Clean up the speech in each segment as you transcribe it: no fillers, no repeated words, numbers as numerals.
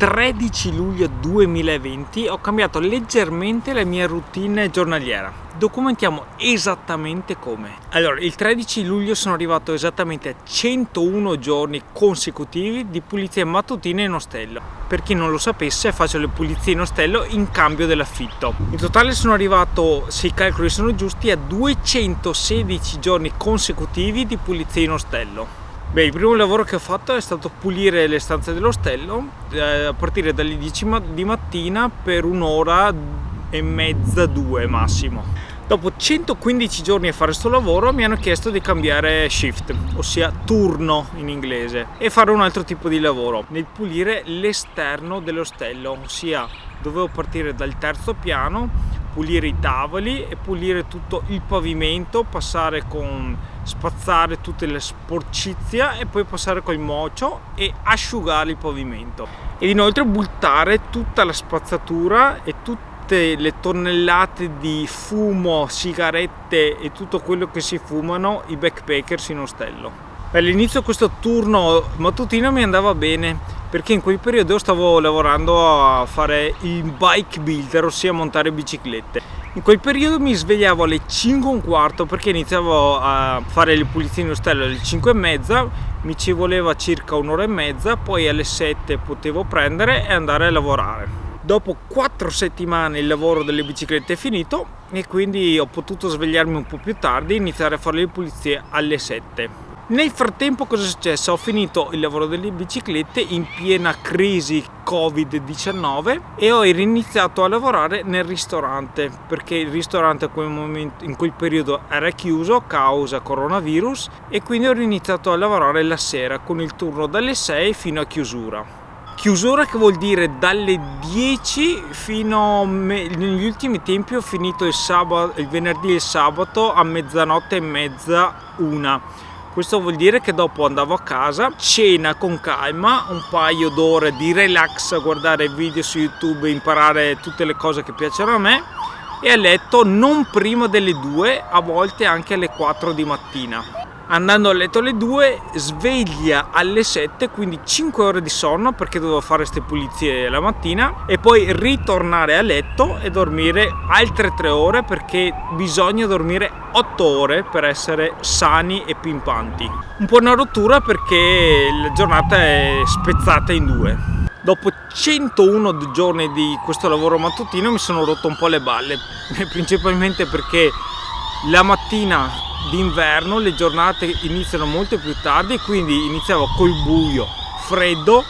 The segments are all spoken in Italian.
13 luglio 2020 ho cambiato leggermente la mia routine giornaliera. Documentiamo esattamente come. Allora, il 13 luglio sono arrivato esattamente a 101 giorni consecutivi di pulizie mattutine in ostello. Per chi non lo sapesse, faccio le pulizie in ostello in cambio dell'affitto. In totale sono arrivato, se i calcoli sono giusti, a 216 giorni consecutivi di pulizie in ostello. Beh, il primo lavoro che ho fatto è stato pulire le stanze dell'ostello a partire dalle 10 di mattina per un'ora e mezza, 2 massimo. Dopo 115 giorni a fare questo lavoro mi hanno chiesto di cambiare shift, ossia turno in inglese, e fare un altro tipo di lavoro nel pulire l'esterno dell'ostello, ossia dovevo partire dal terzo piano, pulire i tavoli e pulire tutto il pavimento, spazzare tutte le sporcizia e poi passare col mocio e asciugare il pavimento, ed inoltre buttare tutta la spazzatura e tutte le tonnellate di fumo, sigarette e tutto quello che si fumano i backpackers in ostello. All'inizio questo turno mattutino mi andava bene perché in quel periodo stavo lavorando a fare il bike builder, ossia montare biciclette. In quel periodo mi svegliavo alle 5:15 perché iniziavo a fare le pulizie in ostello alle 5:30, mi ci voleva circa un'ora e mezza, poi alle 7 potevo prendere e andare a lavorare. Dopo 4 settimane il lavoro delle biciclette è finito e quindi ho potuto svegliarmi un po' più tardi e iniziare a fare le pulizie alle 7. Nel frattempo cosa è successo? Ho finito il lavoro delle biciclette in piena crisi Covid-19 e ho riniziato a lavorare nel ristorante, perché il ristorante in quel periodo era chiuso a causa coronavirus, e quindi ho riniziato a lavorare la sera con il turno dalle 6 fino a chiusura. Chiusura che vuol dire dalle 10 fino negli ultimi tempi ho finito il venerdì e il sabato a mezzanotte e mezza, 1. Questo vuol dire che dopo andavo a casa, cena con calma, un paio d'ore di relax a guardare video su YouTube e imparare tutte le cose che piacciono a me, e a letto non prima delle 2, a volte anche alle 4 di mattina. Andando a letto alle 2, sveglia alle 7, quindi 5 ore di sonno perché dovevo fare queste pulizie la mattina, e poi ritornare a letto e dormire altre 3 ore perché bisogna dormire 8 ore per essere sani e pimpanti. Un po' una rottura perché la giornata è spezzata in 2. Dopo 101 giorni di questo lavoro mattutino mi sono rotto un po' le balle, principalmente perché la mattina d'inverno le giornate iniziano molto più tardi, quindi iniziavo col buio, freddo.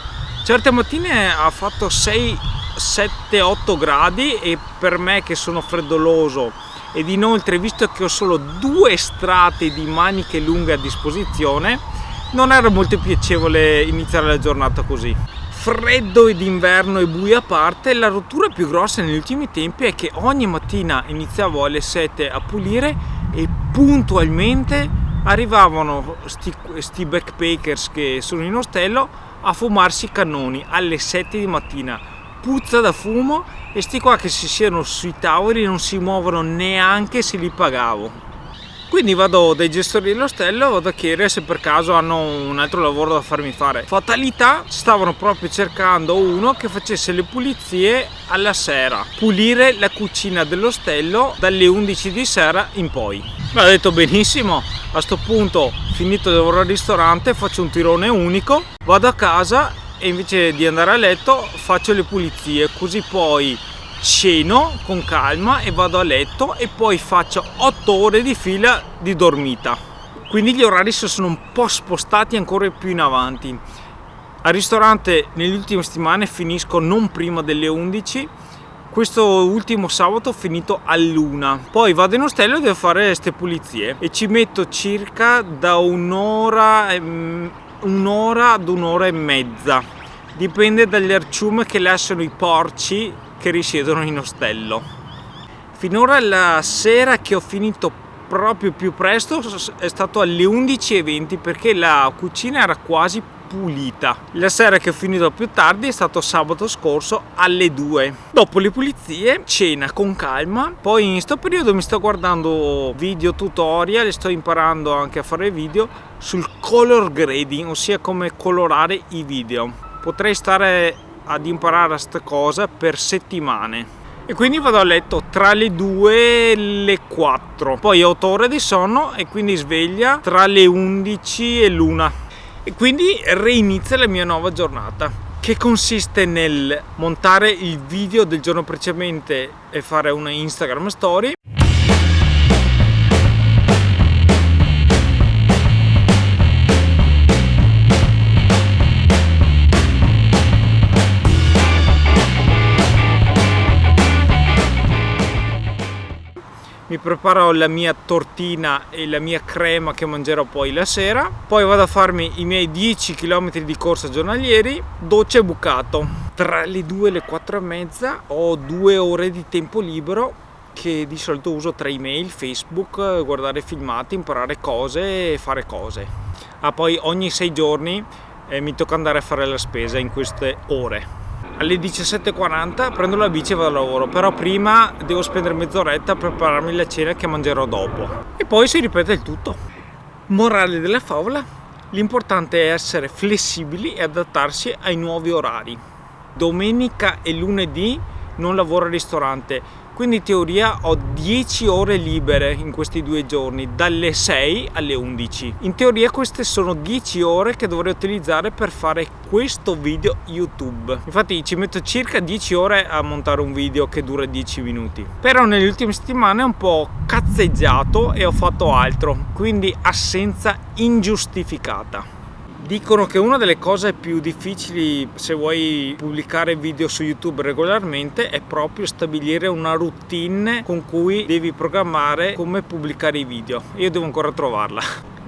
Certe mattine ha fatto 6, 7, 8 gradi e per me che sono freddoloso, ed inoltre visto che ho solo 2 strati di maniche lunghe a disposizione, non era molto piacevole iniziare la giornata così. Freddo ed inverno e buio a parte, la rottura più grossa negli ultimi tempi è che ogni mattina iniziavo alle 7 a pulire e puntualmente arrivavano sti backpackers che sono in ostello a fumarsi i cannoni alle 7 di mattina. Puzza da fumo, e sti qua che si siano sui tavoli non si muovono neanche se li pagavo. Quindi vado dai gestori dell'ostello, vado a chiedere se per caso hanno un altro lavoro da farmi fare. Fatalità, stavano proprio cercando uno che facesse le pulizie alla sera, pulire la cucina dell'ostello dalle 11 di sera in poi. Mi ha detto benissimo, a sto punto, finito di lavorare al ristorante, faccio un tirone unico, vado a casa e invece di andare a letto faccio le pulizie, così poi ceno con calma e vado a letto, e poi faccio 8 ore di fila di dormita. Quindi gli orari si sono un po' spostati ancora più in avanti. Al ristorante nelle ultime settimane finisco non prima delle 11. Questo ultimo sabato ho finito all'1. Poi vado in ostello e devo fare queste pulizie e ci metto circa da un'ora ad un'ora e mezza. Dipende dagli arciumi che lasciano i porci che risiedono in ostello. Finora la sera che ho finito proprio più presto è stato alle 11:20 perché la cucina era quasi pulita. La sera che ho finito più tardi è stato sabato scorso alle 2. Dopo le pulizie, cena con calma. Poi in questo periodo mi sto guardando video tutorial e sto imparando anche a fare video sul color grading, ossia come colorare i video. Potrei stare ad imparare a sta cosa per settimane. E quindi vado a letto tra le 2 e le 4, poi ho 8 ore di sonno e quindi sveglia tra le 11 e l'1 e quindi reinizia la mia nuova giornata, che consiste nel montare il video del giorno precedente e fare una Instagram story. Mi preparo la mia tortina e la mia crema che mangerò poi la sera, poi vado a farmi i miei 10 km di corsa giornalieri, doccia e bucato. Tra le 2 e le 4 e mezza ho 2 ore di tempo libero che di solito uso tra email, Facebook, guardare filmati, imparare cose e fare cose. Poi ogni 6 giorni mi tocca andare a fare la spesa in queste ore. Alle 17:40 prendo la bici e vado al lavoro, però prima devo spendere mezz'oretta a prepararmi la cena che mangerò dopo. E poi si ripete il tutto. Morale della favola: l'importante è essere flessibili e adattarsi ai nuovi orari. Domenica e lunedì non lavoro al ristorante, quindi in teoria ho 10 ore libere in questi 2 giorni, dalle 6 alle 11. In teoria queste sono 10 ore che dovrei utilizzare per fare questo video YouTube. Infatti ci metto circa 10 ore a montare un video che dura 10 minuti. Però nelle ultime settimane ho un po' cazzeggiato e ho fatto altro, quindi assenza ingiustificata. Dicono che una delle cose più difficili se vuoi pubblicare video su YouTube regolarmente è proprio stabilire una routine con cui devi programmare come pubblicare i video. Io devo ancora trovarla.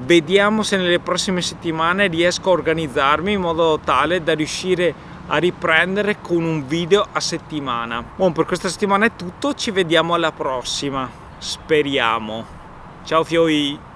Vediamo se nelle prossime settimane riesco a organizzarmi in modo tale da riuscire a riprendere con un video a settimana. Per questa settimana è tutto, ci vediamo alla prossima. Speriamo. Ciao fioi!